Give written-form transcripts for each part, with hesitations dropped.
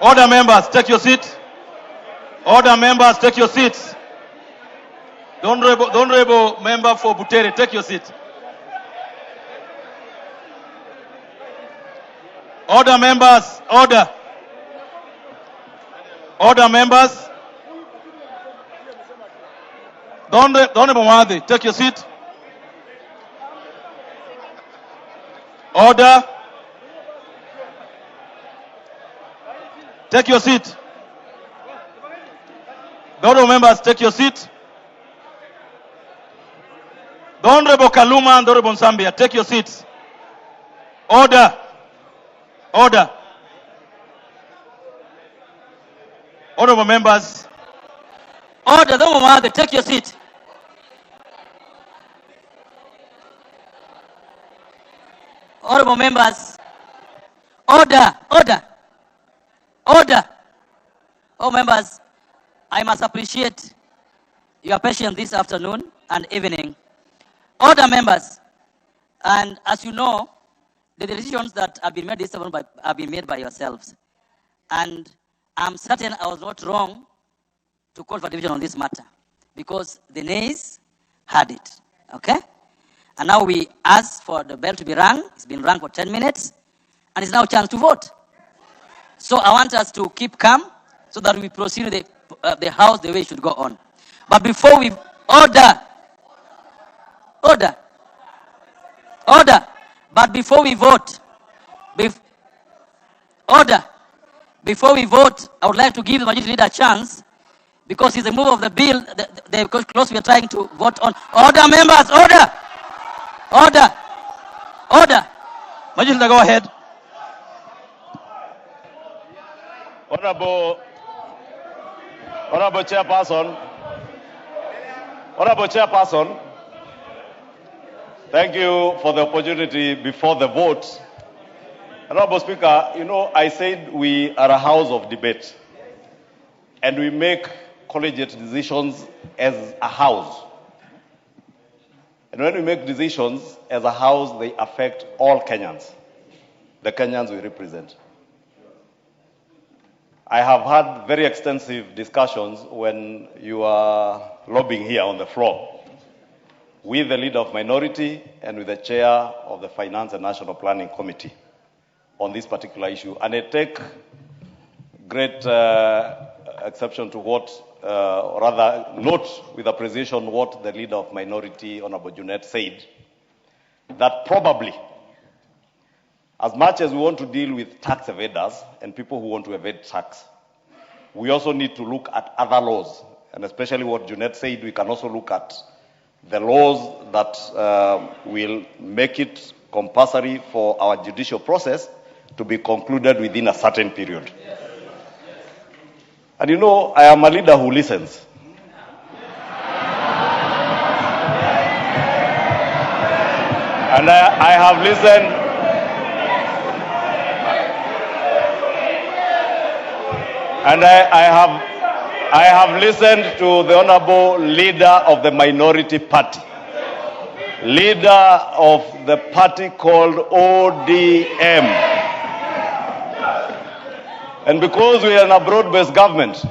Order, members, take your seat. Order, members, take your seats. The honorable member for Butere, take your seat. Order, members, order. Order, members. The honorable Mahdi, take your seat. Order. Take your seat. The honorable members, take your seat. The Honorable Kaluma and the Honorable Zambia, take your seats. Order. Order. Honorable members. Order, the Honorable, take your seat. Honorable members. Order. Order. Order. Oh, members, I must appreciate your patience this afternoon and evening. Order, members. And as you know, the decisions that have been made this afternoon have been made by yourselves. And I'm certain I was not wrong to call for division on this matter because the nays had it. Okay? And now we ask for the bell to be rung. It's been rung for 10 minutes. And it's now a chance to vote. So I want us to keep calm so that we proceed with the House the way it should go on. But before we order. But before we vote, before we vote, I would like to give the majority leader a chance because he's the move of the bill, the clause we are trying to vote on. Order, members, order. Majority leader, go ahead. Honorable Chairperson, thank you for the opportunity before the vote. Honorable Speaker, you know, I said we are a house of debate and we make collegiate decisions as a house. And when we make decisions as a house, they affect all Kenyans, the Kenyans we represent. I have had very extensive discussions when you are lobbying here on the floor with the leader of minority and with the chair of the Finance and National Planning Committee on this particular issue. And I take great exception to what, or rather note with appreciation what the leader of minority, Honorable Junet, said, that probably as much as we want to deal with tax evaders and people who want to evade tax, we also need to look at other laws. And especially what Junet said, we can also look at the laws that will make it compulsory for our judicial process to be concluded within a certain period. And you know, I am a leader who listens. And I have listened. And I have listened to the honorable leader of the minority party, leader of the party called ODM. And because we are in a broad-based government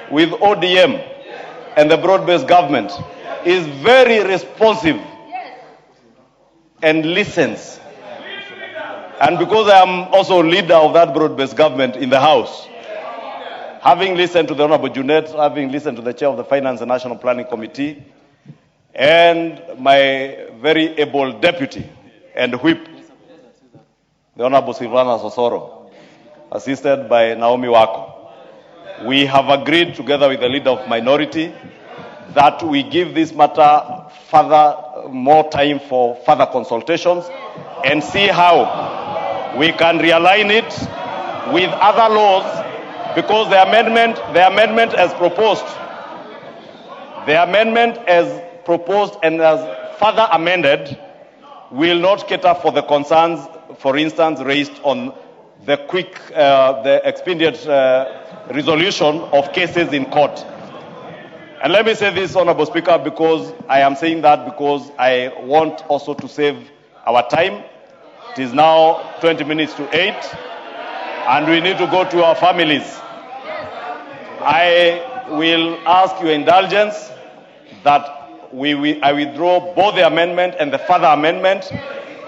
with ODM, and the broad-based government is very responsive and listens. And because I am also leader of that broad-based government in the House, having listened to the Honorable Junet, having listened to the chair of the Finance and National Planning Committee, and my very able deputy and whip, the Honorable Silvana Sosoro, assisted by Naomi Wako, we have agreed together with the leader of minority that we give this matter more time for further consultations and see how we can realign it with other laws. Because the amendment as proposed and as further amended will not cater for the concerns, for instance, raised on the expedient resolution of cases in court. And let me say this, Honorable Speaker, because I am saying that because I want also to save our time. It is now 20 minutes to 8. and we need to go to our families. I will ask your indulgence that I withdraw both the amendment and the further amendment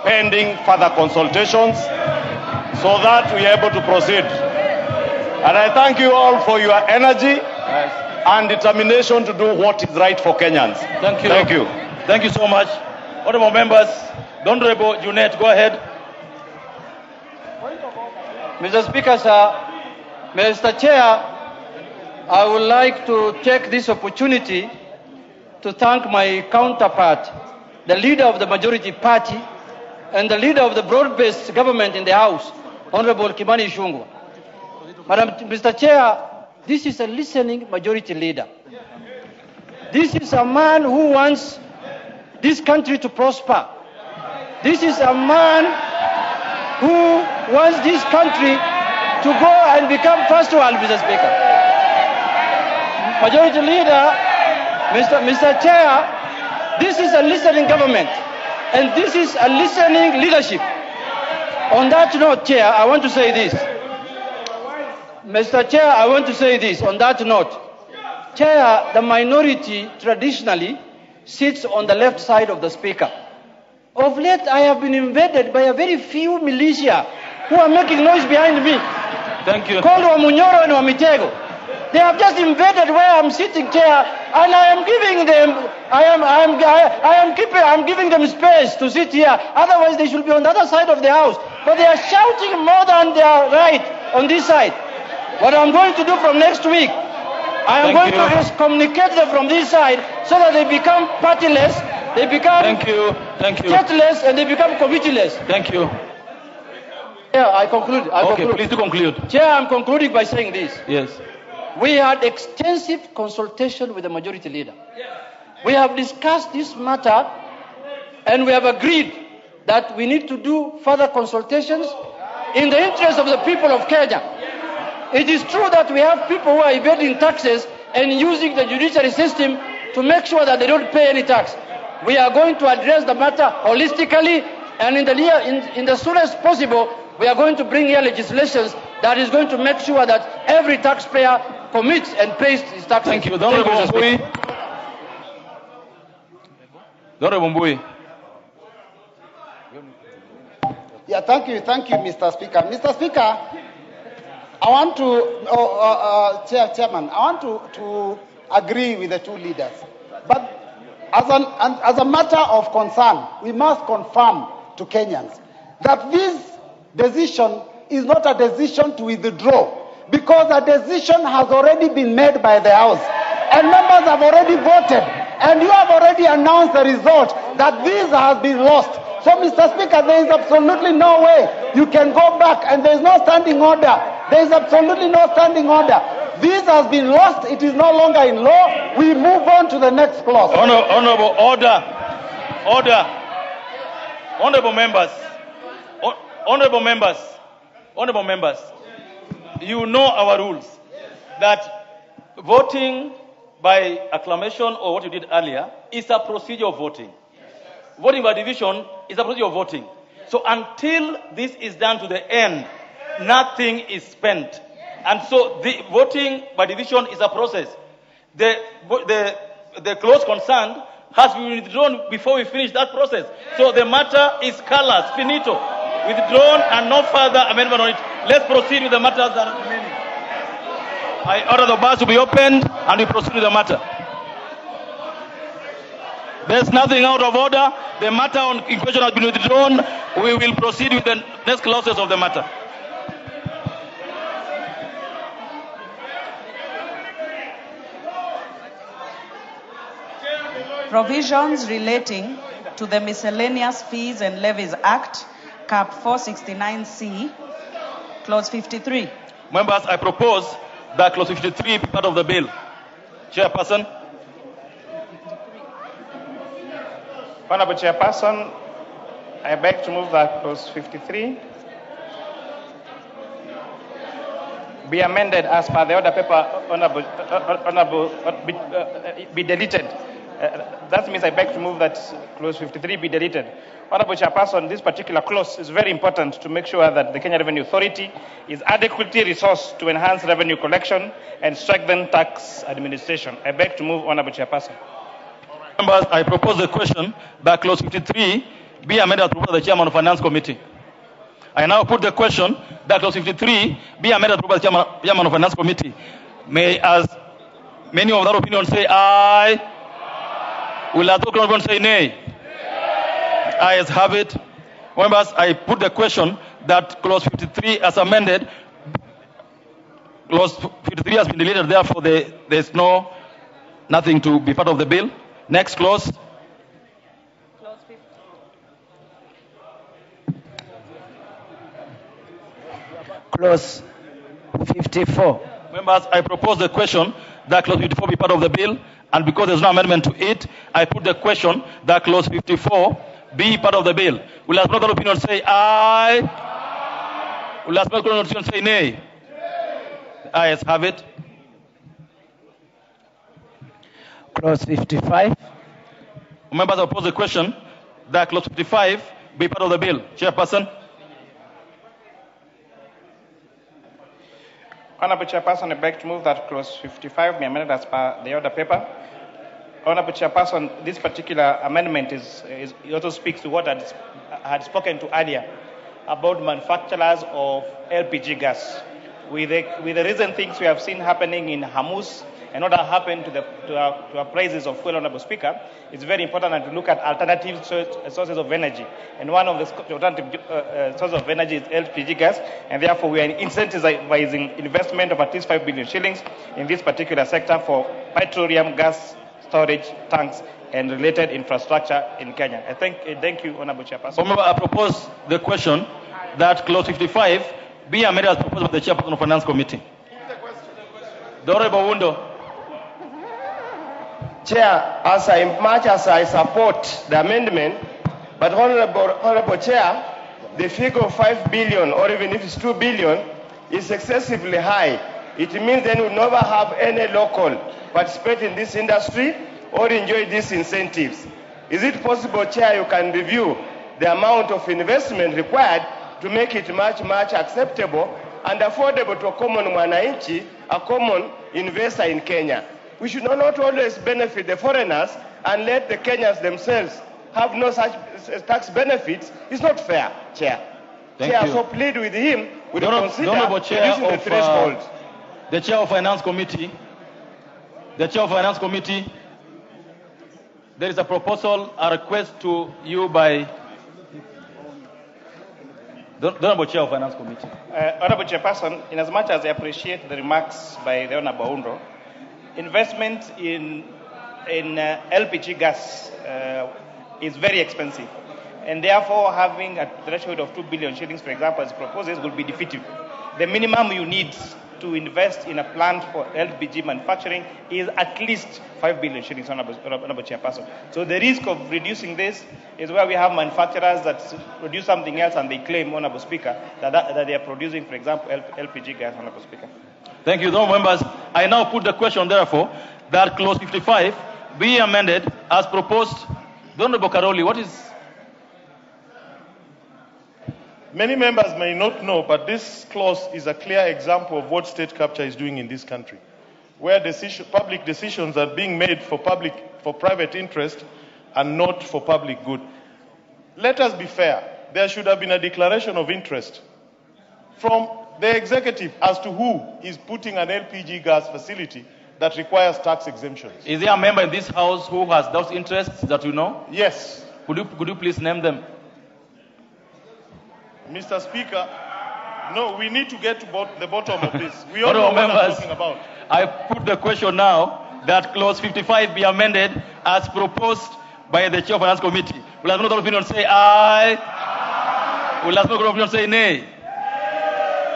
pending further consultations so that we are able to proceed. And I thank you all for your energy and determination to do what is right for Kenyans. Thank you. Thank you. Thank you so much. Honorable members, the Honorable Junet, go ahead. Mr. Speaker, sir, Mr. Chair, I would like to take this opportunity to thank my counterpart, the leader of the majority party and the leader of the broad-based government in the House, Honorable Kimani Ichung'wah. Mr. Chair, this is a listening majority leader. This is a man who wants this country to prosper. This is a man who wants this country to go and become first world, Mr. Speaker. Majority Leader, Mr. Chair, this is a listening government, and this is a listening leadership. On that note, Chair, I want to say this. Mr. Chair, I want to say this on that note. Chair, the minority traditionally sits on the left side of the Speaker. Of late, I have been invaded by a very few militia who are making noise behind me. Thank you. Called Wamunyoro and Wamitego. They have just invaded where I'm sitting, Chair, and I am giving them, I'm giving them space to sit here. Otherwise, they should be on the other side of the house. But they are shouting more than they are right on this side. What I'm going to do from next week, I am going to excommunicate them from this side so that they become partyless, they become stateless, and they become committeeless. Thank you. Yeah, I conclude. Please do conclude. Chair, I'm concluding by saying this. Yes. We had extensive consultation with the majority leader. We have discussed this matter and we have agreed that we need to do further consultations in the interest of the people of Kenya. It is true that we have people who are evading taxes and using the judiciary system to make sure that they don't pay any tax. We are going to address the matter holistically, and in the soonest possible, we are going to bring here legislations that is going to make sure that every taxpayer commits and pays his taxes. Thank you. Honorable Mbui. Honorable Mbui. Yeah, thank you, Mr. Speaker. Mr. Speaker, I want to, Chairman, I want to agree with the two leaders. But as a matter of concern, we must confirm to Kenyans that this decision is not a decision to withdraw, because a decision has already been made by the House, and members have already voted, and you have already announced the result that this has been lost. So, Mr. Speaker, there is absolutely no way you can go back, and there is no standing order. There is absolutely no standing order. This has been lost. It is no longer in law. We move on to the next clause. Honorable, order. Honorable members. Honorable members, you know our rules, that voting by acclamation or what you did earlier is a procedure of voting. Voting by division is a procedure of voting. So until this is done to the end, nothing is spent. And so the voting by division is a process. The clause concerned has been withdrawn before we finish that process. So the matter is callous, finito, withdrawn, and no further amendment on it. Let's proceed with the matters that are remaining. I order the bars to be opened and we proceed with the matter. There's nothing out of order. The matter in question has been withdrawn. We will proceed with the next clauses of the matter. Provisions relating to the Miscellaneous Fees and Levies Act, Cap 469C, Clause 53. Members, I propose that Clause 53 be part of the bill. Chairperson. Honorable Chairperson, I beg to move that Clause 53 be amended as per the order paper, be deleted. That means I beg to move that Clause 53 be deleted. Honorable Chairperson, this particular clause is very important to make sure that the Kenya Revenue Authority is adequately resourced to enhance revenue collection and strengthen tax administration. I beg to move, Honorable Chairperson. Members, I propose the question that clause 53 be amended as proposed by the Chairman of Finance Committee. I now put the question that clause 53 be amended as proposed by the Chairman of Finance Committee. May, as many of that opinion say aye. Will that opinion say nay? Ayes have it. Members, I put the question that clause 53 as amended, clause 53 has been deleted, therefore there's nothing to be part of the bill. Next clause. Clause 54. Members, I propose the question that clause 54 be part of the bill, and because there's no amendment to it, I put the question that clause 54 be part of the bill. Will as another opinion say aye? Will as another opinion say nay? Ayes have it. Clause 55. Members, I propose the question that clause 55 be part of the bill. Chairperson. Honorable Chairperson, I beg to move that clause 55 be amended as per the order paper. Honorable Chairperson, this particular amendment it also speaks to what I had spoken to earlier about manufacturers of LPG gas. With the recent things we have seen happening in Hamus and what has happened to our prices of fuel, Honorable Speaker, it's very important to look at alternative sources of energy. And one of the alternative sources of energy is LPG gas, and therefore we are incentivizing investment of at least 5 billion shillings in this particular sector for petroleum gas storage tanks and related infrastructure in Kenya. Thank you, Honorable Chairperson. I propose the question that clause 55 be amended as proposed by the Chairperson of Finance Committee. The Honorable Wundo. Chair, much as I support the amendment, but Honorable Chair, the figure of 5 billion or even if it's 2 billion is excessively high. It means then we will never have any local participate in this industry or enjoy these incentives. Is it possible, Chair, you can review the amount of investment required to make it much acceptable and affordable to a common mwananchi, a common investor in Kenya? We should not always benefit the foreigners and let the Kenyans themselves have no such tax benefits. It's not fair, Chair. Chair, so plead with him with consider reducing the threshold. The Chair of Finance Committee. The Chair of Finance Committee. There is a proposal, a request to you by the Honorable Chair of Finance Committee. Honorable Chairperson, in as much as I appreciate the remarks by the Honorable Undo, investment in LPG gas is very expensive, and therefore having a threshold of 2 billion shillings, for example, as proposes, will be defeative. The minimum you need to invest in a plant for LPG manufacturing is at least 5 billion shillings, Honorable Chairperson. So the risk of reducing this is where we have manufacturers that produce something else and they claim, Honorable Speaker, that they are producing, for example, LPG gas, Honorable Speaker. Thank you, members. I now put the question, therefore, that clause 55 be amended as proposed. Honorable Karoli, what is... Many members may not know, but this clause is a clear example of what state capture is doing in this country, where public decisions are being made for private interest and not for public good. Let us be fair. There should have been a declaration of interest from the executive as to who is putting an LPG gas facility that requires tax exemptions. Is there a member in this house who has those interests that you know? Yes. Could you please name them? Mr. Speaker, no, we need to get to the bottom of this. We all know what I'm talking about. I put the question now that clause 55 be amended as proposed by the Chair of Finance Committee. Will as another opinion say aye? Will as another opinion say nay?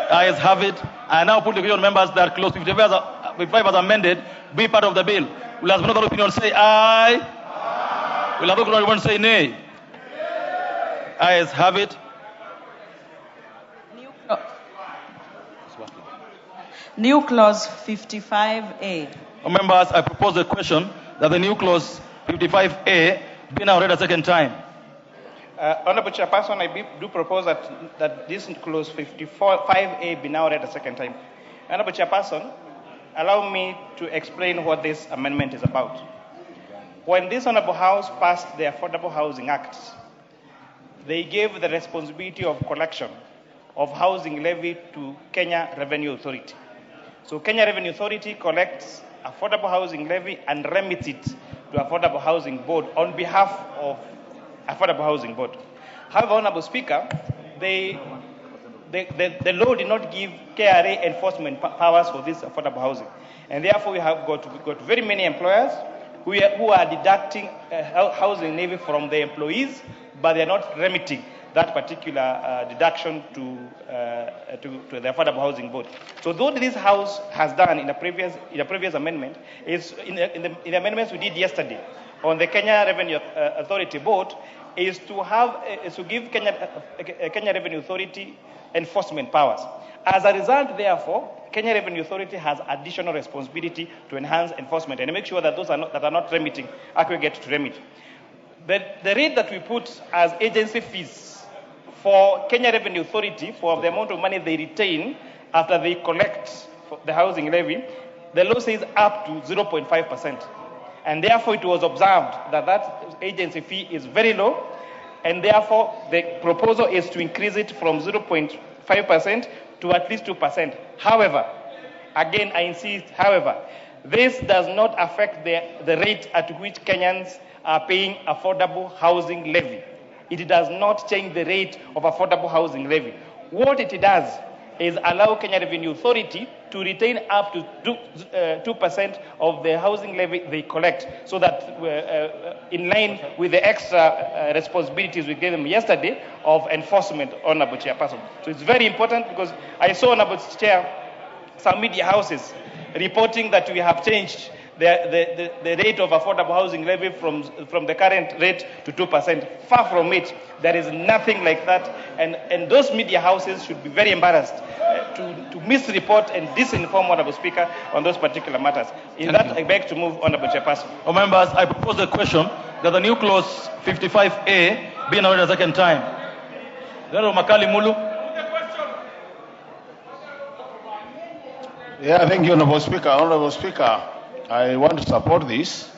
Ayes have it. I now put the question, members, that clause 55 as amended be part of the bill. Will as another opinion say aye? Will as another opinion say nay? Ayes have it. New clause 55A. Members, I propose the question that the new clause 55A be now read a second time. Honorable Chairperson, I do propose that this clause 54(5)(a) be now read a second time. Honorable Chairperson, allow me to explain what this amendment is about. When this Honorable House passed the Affordable Housing Act, they gave the responsibility of collection of housing levy to Kenya Revenue Authority. So Kenya Revenue Authority collects affordable housing levy and remits it to Affordable Housing Board on behalf of Affordable Housing Board. However, Honorable Speaker, the law did not give KRA enforcement powers for this affordable housing. And therefore, we have got very many employers who are deducting housing levy from the employees, but they are not remitting that particular deduction to the Affordable Housing Board. So, though this House has done in a previous amendment, is in the amendments we did yesterday on the Kenya Revenue Authority Board, is to give Kenya Revenue Authority enforcement powers. As a result, therefore, Kenya Revenue Authority has additional responsibility to enhance enforcement and make sure that those that are not remitting actually get to remit. The rate that we put as agency fees for Kenya Revenue Authority for the amount of money they retain after they collect the housing levy, the law says up to 0.5%. And therefore, it was observed that agency fee is very low, and therefore, the proposal is to increase it from 0.5% to at least 2%. However, again, I insist, however, this does not affect the rate at which Kenyans are paying affordable housing levy. It does not change the rate of affordable housing levy. What it does is allow Kenya Revenue Authority to retain up to 2% of the housing levy they collect, so that in line with the extra responsibilities we gave them yesterday of enforcement, Honorable Chairperson. So it's very important, because I saw, Honorable Chair, some media houses reporting that we have changed the rate of affordable housing levy from the current rate to 2%. Far from it. There is nothing like that. And those media houses should be very embarrassed to misreport and disinform, Honorable Speaker, on those particular matters. I beg to move, Honorable Chairperson. Members, I propose the question that the new clause 55A be now read a second time. Honorable Makali Mulu. Yeah, thank you, Honorable Speaker. Honorable Speaker, I want to support this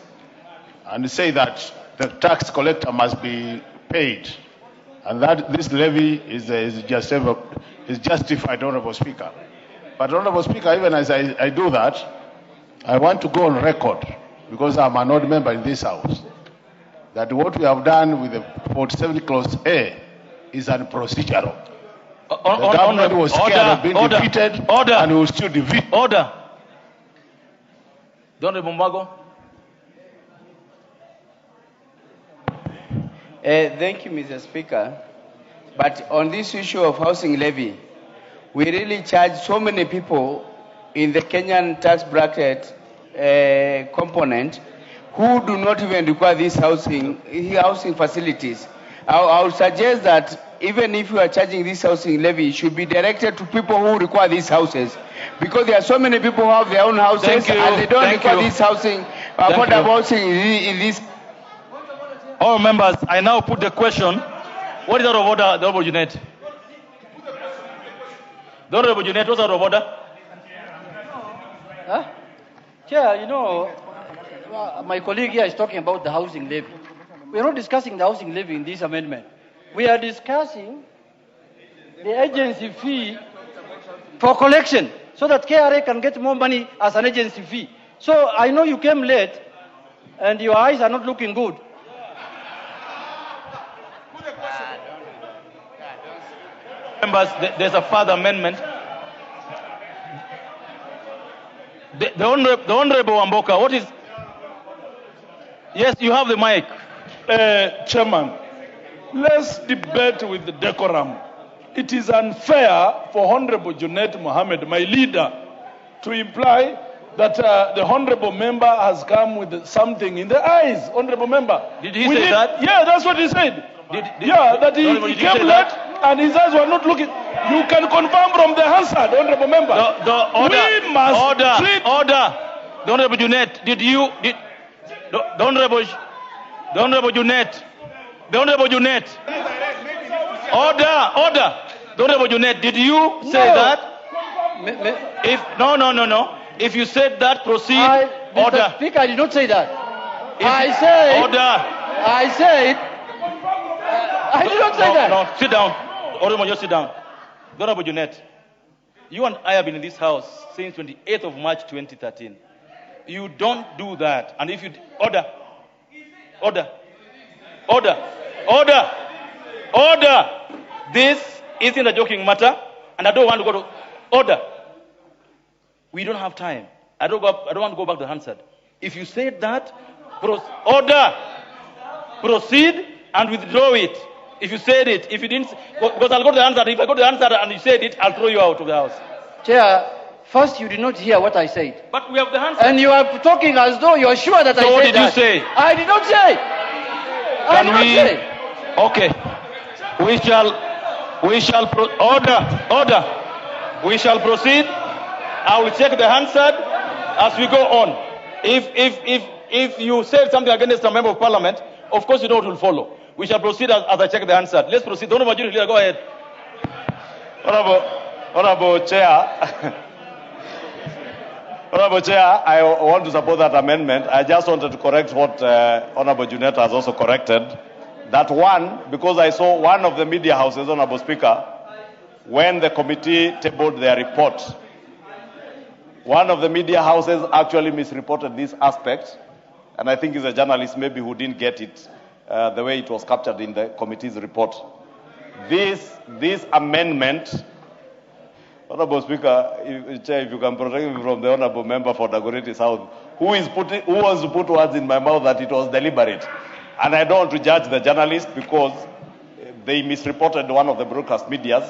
and say that the tax collector must be paid, and that this levy is justified, Honorable Speaker. But, Honorable Speaker, even as I do that, I want to go on record, because I'm an odd member in this House, that what we have done with the 47 Clause A is unprocedural. The government was scared of being defeated, and will still defeat. Order. Honorable Mbago. Thank you, Mr. Speaker. But on this issue of housing levy, we really charge so many people in the Kenyan tax bracket component who do not even require these housing facilities. I would suggest that even if you are charging this housing levy, it should be directed to people who require these houses. Because there are so many people who have their own houses and they don't require this housing, affordable housing in this. All members, I now put the question. What is out of order, the Honorable Junet? The Honorable Junet, what's out of order? Huh? Chair, my colleague here is talking about the housing levy. We are not discussing the housing levy in this amendment. We are discussing the agency fee for collection, so that KRA can get more money as an agency fee. So I know you came late and your eyes are not looking good. Members, there's a further amendment. The Honorable Wamboka, what is... Yes, you have the mic. Chairman, let's debate with the decorum. It is unfair for Honorable Junet Mohammed, my leader, to imply that the Honorable Member has come with something in the eyes. Honorable Member. Did he say that? Yeah, that's what he said. That he came late and his eyes were not looking. You can confirm from the answer, Honorable Member. We must treat... Order. The Honorable Junet, the Honorable Junet. Order. The Honorable Junet, did you say that? No. If you said that, proceed. Order. Mr. Speaker, I did not say that. I did not say that. No, sit down. Honorable, just sit down. The Honorable Junet, you and I have been in this house since 28th of March 2013. You don't do that. And if you... Order. This isn't a joking matter, and I don't want to go to... Order. We don't have time. I don't want to go back to Hansard. If you said that, order. Proceed and withdraw it. If you said it, if you didn't, because I'll go to the Hansard. If I go to the Hansard and you said it, I'll throw you out of the house. Chair, first you did not hear what I said. But we have the Hansard. And you are talking as though you are sure that I said that. So what did you say? I did not say. Okay. Order. We shall proceed. I will check the Hansard as we go on. If you said something against a member of parliament, of course you know what will follow. We shall proceed as I check the Hansard. Let's proceed. Honorable Majority Leader, go ahead. Honorable Chair. Honorable Chair, I want to support that amendment. I just wanted to correct what Honorable Junet has also corrected. That one, because I saw one of the media houses, Honorable Speaker, when the committee tabled their report, one of the media houses actually misreported this aspect, and I think he's a journalist maybe who didn't get it the way it was captured in the committee's report. This amendment, Honorable Speaker, if you can protect me from the Honorable Member for Dagoretti South, who wants to put words in my mouth that it was deliberate. And I don't want to judge the journalist because they misreported one of the broadcast medias.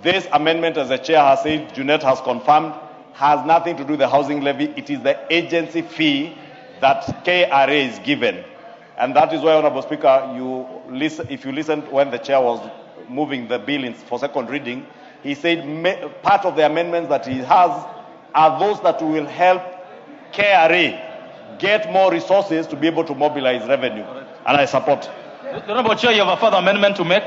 This amendment, as the chair has said, Junet has confirmed, has nothing to do with the housing levy. It is the agency fee that KRA is given. And that is why, Honorable Speaker, if you listened when the chair was moving the bill for second reading, he said part of the amendments that he has are those that will help KRA get more resources to be able to mobilize revenue. And I support. The Honorable Chair, you have a further amendment to make?